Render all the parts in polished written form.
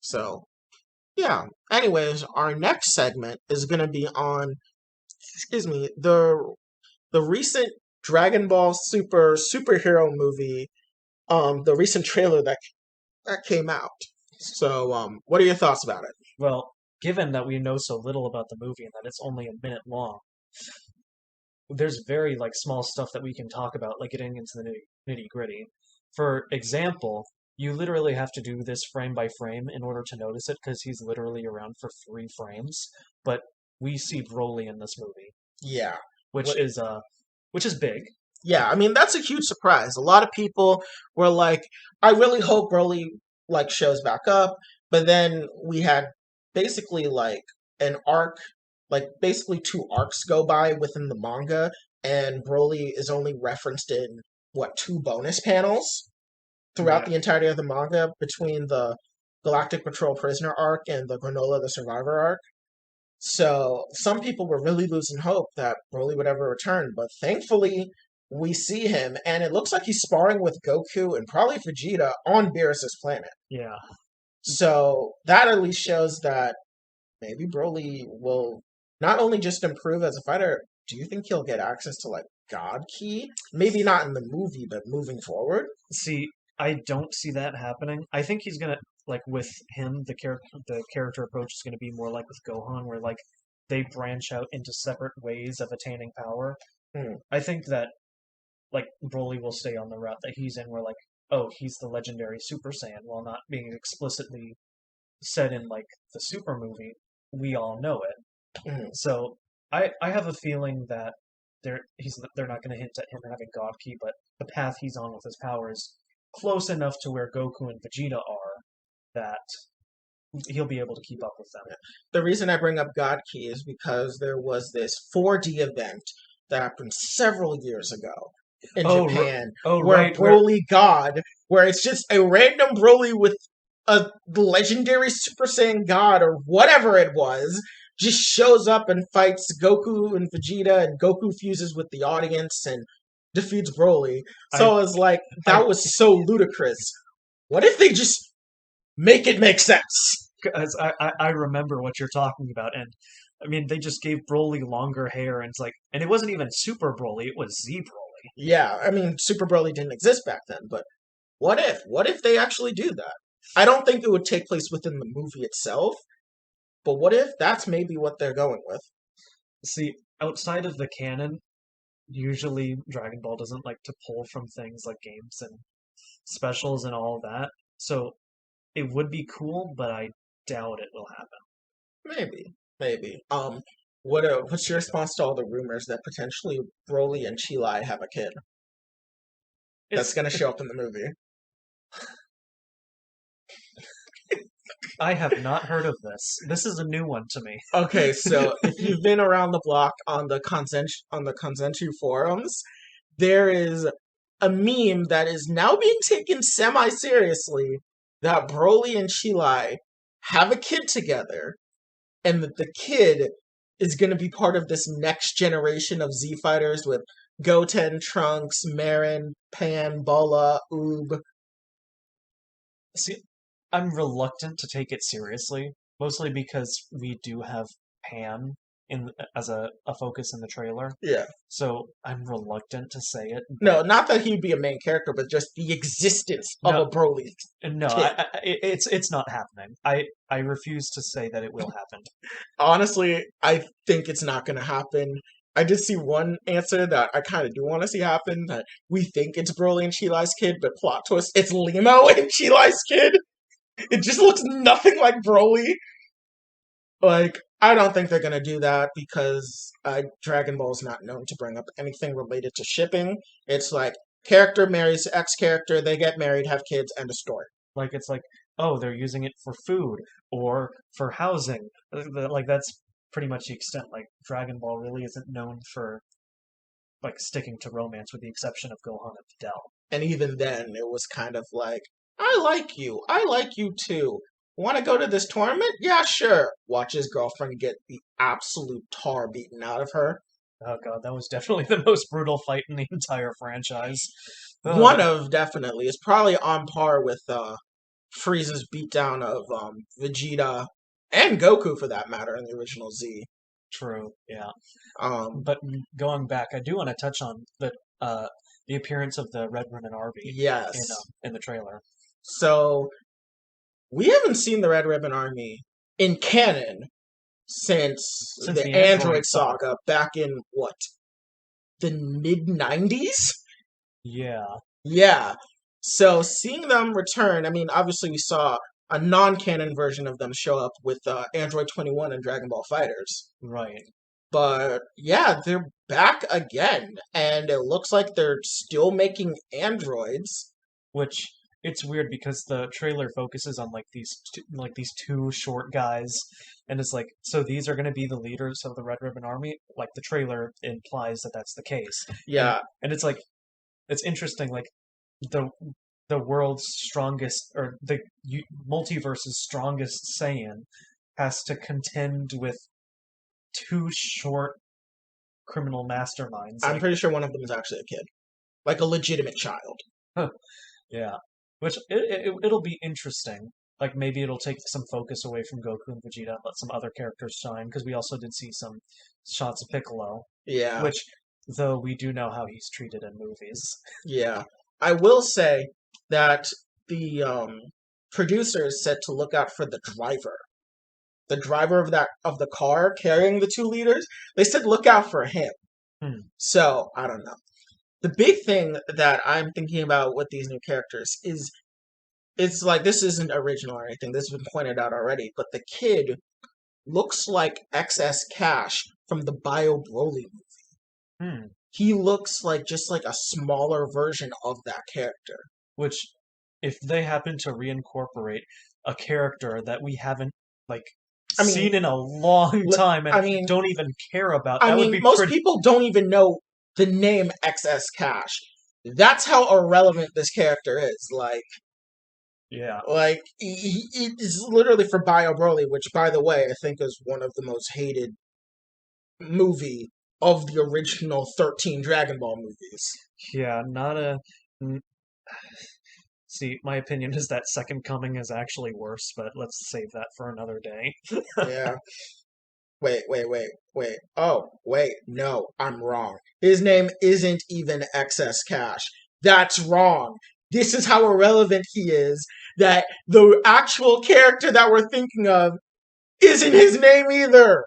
So, yeah. Anyways, our next segment is going to be on, excuse me, the recent Dragon Ball superhero movie, the recent trailer that came out. So, what are your thoughts about it? Well, given that we know so little about the movie and that it's only a minute long, there's very like small stuff that we can talk about, like getting into the nitty gritty. For example, you literally have to do this frame by frame in order to notice it because he's literally around for 3 frames. But we see Broly in this movie, Yeah. which What? is which is big. Yeah, I mean that's a huge surprise. A lot of people were like, "I really hope Broly like shows back up," but then we had basically like an arc, like basically two arcs go by within the manga, and Broly is only referenced in what two bonus panels throughout Yeah, the entirety of the manga between the Galactic Patrol Prisoner arc and the Granola the Survivor arc. So some people were really losing hope that Broly would ever return, but thankfully we see him, and it looks like he's sparring with Goku and probably Vegeta on Beerus's planet. yeah. So that at least shows that maybe Broly will not only just improve as a fighter. Do you think he'll get access to like God Key? Maybe not in the movie, but moving forward. See, I don't see that happening. I think he's gonna like with him, the character approach is gonna be more like with Gohan, where like they branch out into separate ways of attaining power. Hmm. I think that like Broly will stay on the route that he's in, where like, oh, he's the legendary Super Saiyan, while not being explicitly said in like the Super movie. We all know it. Hmm. So I have a feeling that they're not going to hint at him having God Key, but the path he's on with his power is close enough to where Goku and Vegeta are that he'll be able to keep up with them. The reason I bring up God Key is because there was this 4D event that happened several years ago in Japan Oh, where right, where Broly God, where it's just a random Broly with a legendary Super Saiyan God or whatever it was, just shows up and fights Goku and Vegeta, and Goku fuses with the audience and defeats Broly. I So it's like, I that was so ludicrous. What if they just make it make sense? As I remember what you're talking about, and I mean they just gave Broly longer hair, and it's like, and it wasn't even Super Broly, it was Z Broly. Yeah, I mean, Super Broly didn't exist back then, but what if? What if they actually do that? I don't think it would take place within the movie itself, but what if that's maybe what they're going with? See, outside of the canon, usually Dragon Ball doesn't like to pull from things like games and specials and all that. So it would be cool, but I doubt it will happen. Maybe, maybe. What's your response to all the rumors that potentially Broly and Chilai have a kid that's It's going to show up in the movie? I have not heard of this. This is a new one to me. Okay, so if you've been around the block on the Konsensu forums, there is a meme that is now being taken semi-seriously that Broly and Chilai have a kid together, and that the kid is going to be part of this next generation of Z fighters with Goten, Trunks, Marin, Pan, Bola, Oob. See, I'm reluctant to take it seriously, mostly because we do have Pan in as a focus in the trailer. Yeah. So I'm reluctant to say it, but No, not that he'd be a main character, but just the existence of no, a Broly no, kid. it's not happening. I refuse to say that it will happen. Honestly, I think it's not going to happen. I did see one answer that I kind of do want to see happen, that we think it's Broly and Chilai's kid, but plot twist, it's Limo and Chilai's kid. It just looks nothing like Broly. Like, I don't think they're gonna do that because Dragon Ball is not known to bring up anything related to shipping. It's like character marries X character, they get married, have kids, end of story. Like it's like, oh, they're using it for food or for housing. Like that's pretty much the extent. Like Dragon Ball really isn't known for like sticking to romance, with the exception of Gohan and Fidel. And even then, it was kind of like, I like you. I like you too. Want to go to this tournament? Yeah, sure. Watch his girlfriend get the absolute tar beaten out of her. Oh god, that was definitely the most brutal fight in the entire franchise. One Ugh. of definitely is probably on par with Frieza's beatdown of Vegeta and Goku, for that matter, in the original Z. True, yeah. Um, But going back, I do want to touch on the appearance of the Red Ribbon Army yes. in the trailer. So we haven't seen the Red Ribbon Army in canon since Since the the Android Android saga back in what, the mid 90s? Yeah, Yeah. So seeing them return, I mean, obviously we saw a non-canon version of them show up with Android 21 and Dragon Ball Fighters. right. But yeah, they're back again, and it looks like they're still making androids. Which it's weird because the trailer focuses on these two short guys, and it's like, so these are going to be the leaders of the Red Ribbon Army. Like the trailer implies that that's the case, and Yeah, it's like it's interesting. Like the the world's strongest or the multiverse's strongest Saiyan has to contend with two short criminal masterminds. I'm Like, pretty sure one of them is actually a kid, like a legitimate child. yeah, which it'll be interesting. Like maybe it'll take some focus away from Goku and Vegeta, let some other characters shine. Because we also did see some shots of Piccolo, Yeah, which though we do know how he's treated in movies. yeah. I will say that the producers said to look out for the driver of the car carrying the two leaders. They said look out for him. Hmm. So I don't know. The big thing that I'm thinking about with these new characters is it's like this isn't original or anything. This has been pointed out already, but the kid looks like XS Cash from the BROLY movie. Hmm. He looks like just like a smaller version of that character. Which, if they happen to reincorporate a character that we haven't like I seen mean, in a long time and I mean, don't even care about, that would be most pretty. people don't even know the name XS Cash. That's how irrelevant this character is. Yeah. It's literally for Bio Broly, which, by the way, I think is one of the most hated movie of the original 13 Dragon Ball movies. Yeah, not a. n- See, my opinion is that Second Coming is actually worse, but let's save that for another day. Yeah. Wait. Oh, wait. No, I'm wrong. His name isn't even XS Cash. That's wrong. This is how irrelevant he is that the actual character that we're thinking of isn't his name either.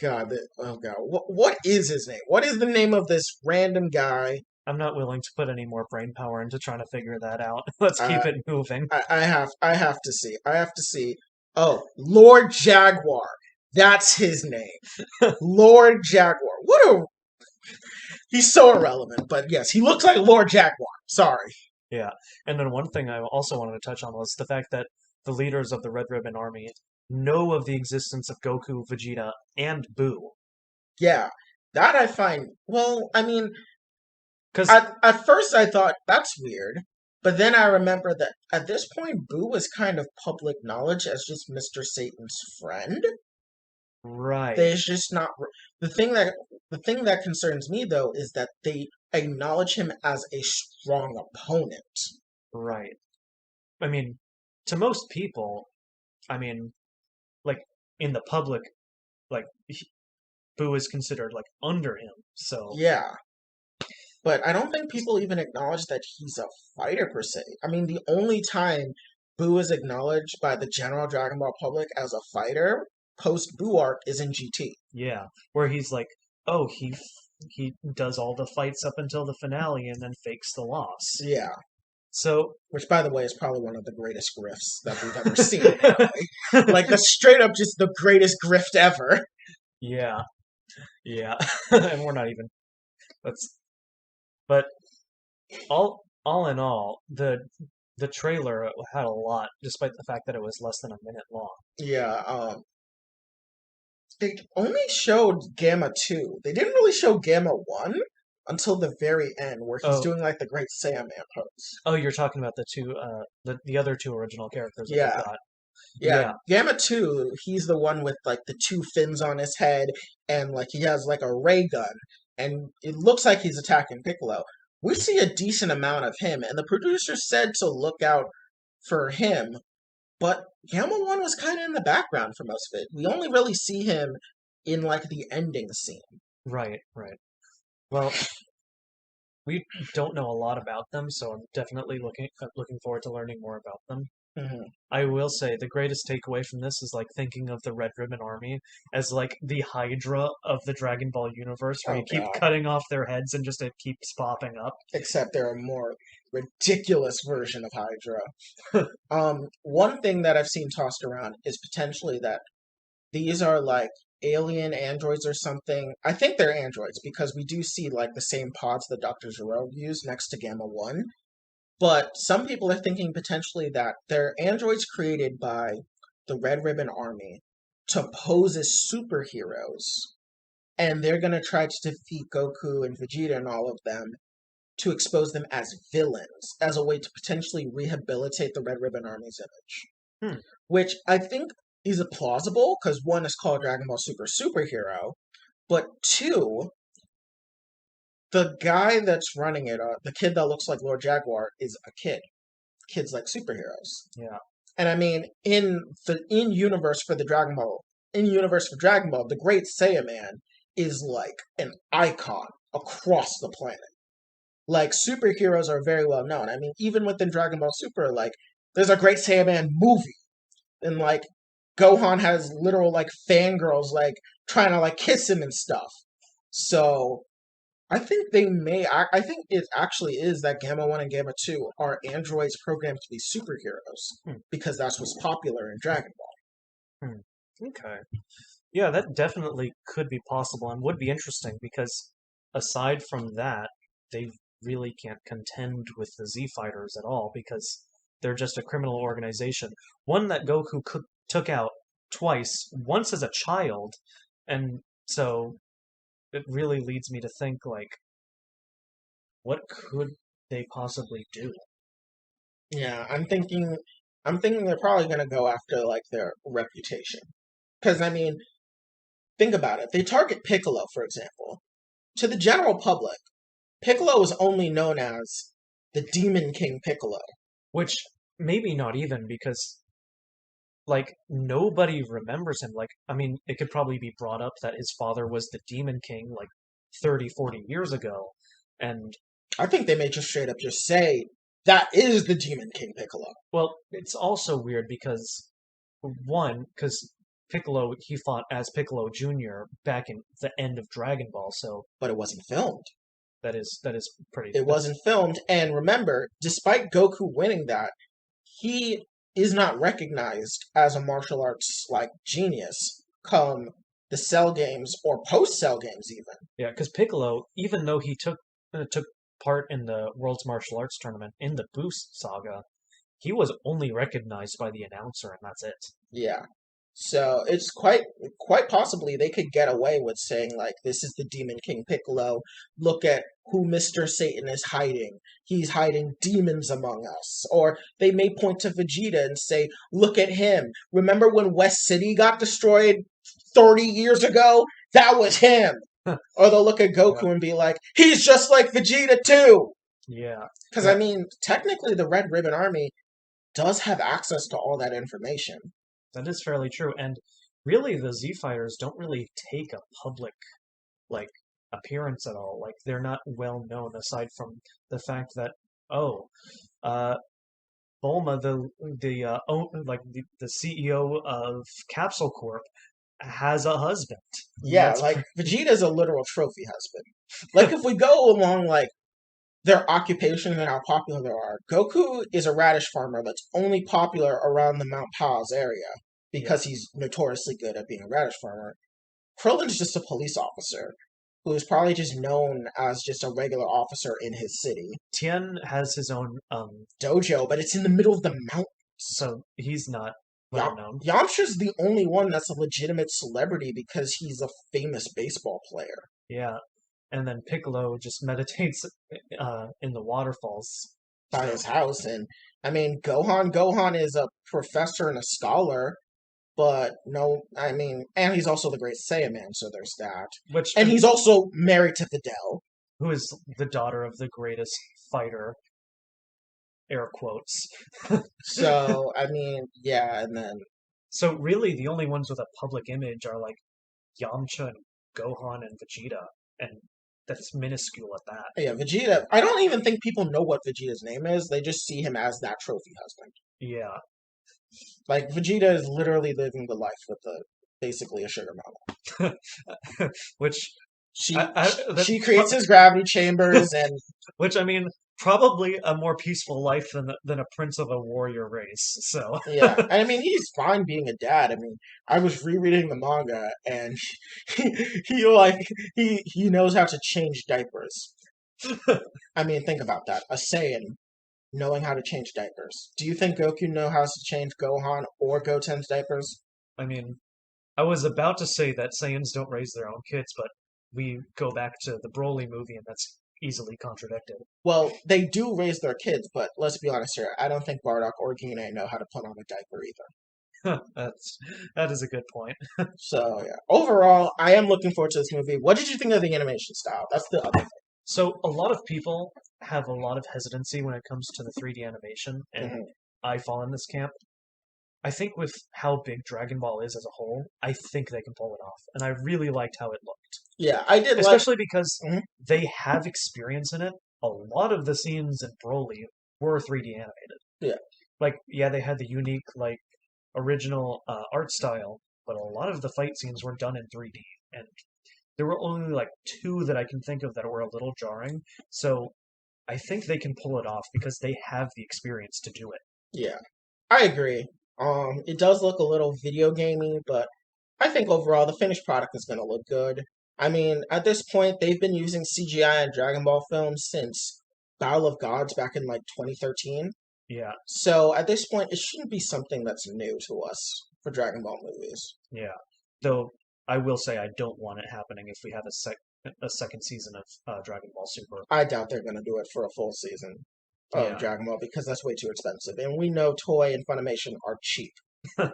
Oh God. What is his name? What is the name of this random guy? I'm not willing to put any more brain power into trying to figure that out. Let's Uh, keep it moving. I have to see. I have to see. Oh, Lord Jaguar. That's his name. Lord Jaguar. He's so irrelevant, but yes, he looks like Lord Jaguar. Sorry. Yeah. And then one thing I also wanted to touch on was the fact that the leaders of the Red Ribbon Army know of the existence of Goku, Vegeta, and Boo. Yeah. That I find well, I mean, Because, at first I thought that's weird, but then I remember that at this point Boo was kind of public knowledge as just Mr. Satan's friend. right, There's just not the thing that the thing that concerns me though is that they acknowledge him as a strong opponent. right. I mean, to most people, I mean, like, in the public, like, Boo is considered, like, under him. So, Yeah, but I don't think people even acknowledge that he's a fighter per se. I mean, the only time Boo is acknowledged by the general Dragon Ball public as a fighter post Boo arc is in GT. yeah. Where he's like, oh, he does all the fights up until the finale and then fakes the loss. Yeah, So, which by the way is probably one of the greatest grifts that we've ever seen in anime. Like the straight up just the greatest grift ever. yeah, yeah. And we're not even. That's. But all in all, the trailer had a lot, despite the fact that it was less than a minute long. Yeah, they only showed Gamma 2. They didn't really show Gamma 1 until the very end, where he's Oh, doing like the Great Saiyaman pose. oh, you're talking about the two, the other two original characters that Yeah, they've got. yeah. Yeah, Gamma 2, he's the one with like the two fins on his head, and like he has like a ray gun, and it looks like he's attacking Piccolo. We see a decent amount of him, and the producer said to look out for him. But Gamma 1 was kind of in the background for most of it. We only really see him in like the ending scene. Right, right. Well, we don't know a lot about them, so I'm definitely looking forward to learning more about them. Hmm. I will say the greatest takeaway from this is like thinking of the Red Ribbon Army as like the Hydra of the Dragon Ball universe, where Oh you keep god. cutting off their heads and just it keeps popping up. Except they're a more ridiculous version of Hydra. One thing that I've seen tossed around is potentially that these are like alien androids or something. I think they're androids because we do see like the same pods that Dr. Gero used next to Gamma 1. But some people are thinking potentially that they're androids created by the Red Ribbon Army to pose as superheroes. And they're going to try to defeat Goku and Vegeta and all of them to expose them as villains, as a way to potentially rehabilitate the Red Ribbon Army's image. Hmm. Which I think is plausible, because one is called Dragon Ball Super Superhero, but two, the guy that's running it, the kid that looks like Lord Jaguar, is a kid. Kids like superheroes. Yeah. And I mean, in universe for Dragon Ball, the Great Saiyaman is like an icon across the planet. Like superheroes are very well known. I mean, even within Dragon Ball Super, like there's a Great Saiyaman movie, and like Gohan has literal like fangirls like trying to like kiss him and stuff. So I think they may. I think it actually is that Gamma 1 and Gamma 2 are androids programmed to be superheroes Hmm. because that's what's popular in Dragon Ball. Okay. Yeah, that definitely could be possible and would be interesting because aside from that, they really can't contend with the Z Fighters at all because they're just a criminal organization. One that Goku took out twice, once as a child, and so it really leads me to think like, what could they possibly do? Yeah, I'm thinking they're probably gonna go after like their reputation. Because I mean, think about it. They target Piccolo, for example. To the general public, Piccolo is only known as the Demon King Piccolo. Which maybe not even because like nobody remembers him. Like, I mean, it could probably be brought up that his father was the Demon King like 30, 40 years ago. And I think they may just straight up just say that is the Demon King Piccolo. well, it's also weird because one, because Piccolo he fought as Piccolo Jr. back in the end of Dragon Ball, so But it wasn't filmed. that is pretty It that's wasn't filmed, and remember, despite Goku winning that, he is not recognized as a martial arts like genius come the Cell games or post Cell games even. yeah, because Piccolo, even though he took part in the World's Martial Arts Tournament in the Boost saga, he was only recognized by the announcer, and that's it. Yeah. So it's quite possibly they could get away with saying like this is the Demon King Piccolo. Look at who Mr. Satan is hiding. He's hiding demons among us. Or they may point to Vegeta and say, "Look at him. Remember when West City got destroyed 30 years ago? That was him." Or they'll look at Yeah. Goku and be like, "He's just like Vegeta too." Yeah. Because I Yeah. mean, technically the Red Ribbon Army does have access to all that information. That is fairly true. And really, the Z Fighters don't really take a public, like, appearance at all. Like, they're not well known aside from the fact that, oh, uh, Bulma, the CEO of Capsule Corp, has a husband. Yeah, That's like Vegeta's a literal trophy husband. Like if we go along like their occupation and how popular they are, Goku is a radish farmer that's only popular around the Mount Paz area yeah. because he's notoriously good at being a radish farmer. Krillin's just a police officer who is probably just known as just a regular officer in his city. Tien has his own Dojo, but it's in the middle of the mountains. so he's not well known. Yamcha's the only one that's a legitimate celebrity because he's a famous baseball player. Yeah. And then Piccolo just meditates in the waterfalls. By So, his house. And I mean, Gohan is a professor and a scholar, but no, I mean, and he's also the Great Saiyaman, so there's that. which And he's also married to Fidel. who is the daughter of the greatest fighter air quotes. So, I mean, yeah, and then So really, the only ones with a public image are like Yamcha and Gohan and Vegeta, and that's minuscule at that. yeah, Vegeta. I don't even think people know what Vegeta's name is. They just see him as that trophy husband. Yeah, Like Vegeta is literally living the life with basically a sugar mama. which She that she creates his gravity chambers, and which I mean, probably a more peaceful life than a prince of a warrior race. So yeah, I mean he's fine being a dad. I mean, I was rereading the manga, and he like he knows how to change diapers. I mean, think about that. A Saiyan knowing how to change diapers. Do you think Goku know how to change Gohan or Goten's diapers? I mean, I was about to say that Saiyans don't raise their own kids, but we go back to the Broly movie, and that's easily contradicted. Well, they do raise their kids, but let's be honest here. I don't think Bardock or Gine know how to put on a diaper either. That's that is a good point. So yeah, overall, I am looking forward to this movie. What did you think of the animation style? That's the other So a lot of people have a lot of hesitancy when it comes to the 3D animation, thing. and I fall in this camp. I think with how big Dragon Ball is as a whole, I think they can pull it off, and I really liked how it looked. Yeah, I did like. Especially because Mhm. they have experience in it. A lot of the scenes in Broly were 3D animated. Yeah, Like, yeah, they had the unique, like, original art style, but a lot of the fight scenes were done in 3D, and there were only like two that I can think of that were a little jarring. So I think they can pull it off because they have the experience to do it. yeah, I agree. It does look a little video gamey, but I think overall the finished product is going to look good. I mean, at this point, they've been using CGI in Dragon Ball films since Battle of Gods back in like 2013. Yeah, So at this point, it shouldn't be something that's new to us for Dragon Ball movies. yeah. Though I will say I don't want it happening if we have a second season of Dragon Ball Super. I doubt they're going to do it for a full season of Yeah, Dragon Ball because that's way too expensive. And we know Toei and Funimation are cheap. I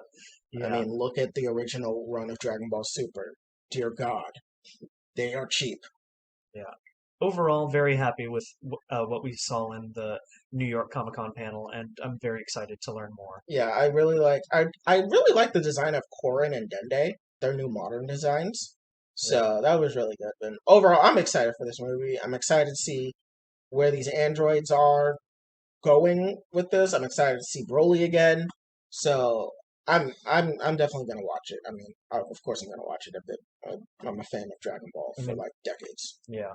yeah, mean, look at the original run of Dragon Ball Super. Dear God, they are cheap. yeah. Overall, very happy with what we saw in the New York Comic Con panel, and I'm very excited to learn more. Yeah, I really like the design of Korin and Dende, their new modern designs. Yeah, So that was really good. And overall, I'm excited for this movie. I'm excited to see where these androids are going with this. I'm excited to see Broly again. So I'm definitely gonna watch it. I mean, of course I'm gonna watch it a bit. I'm a fan of Dragon Ball I for mean, like decades. yeah.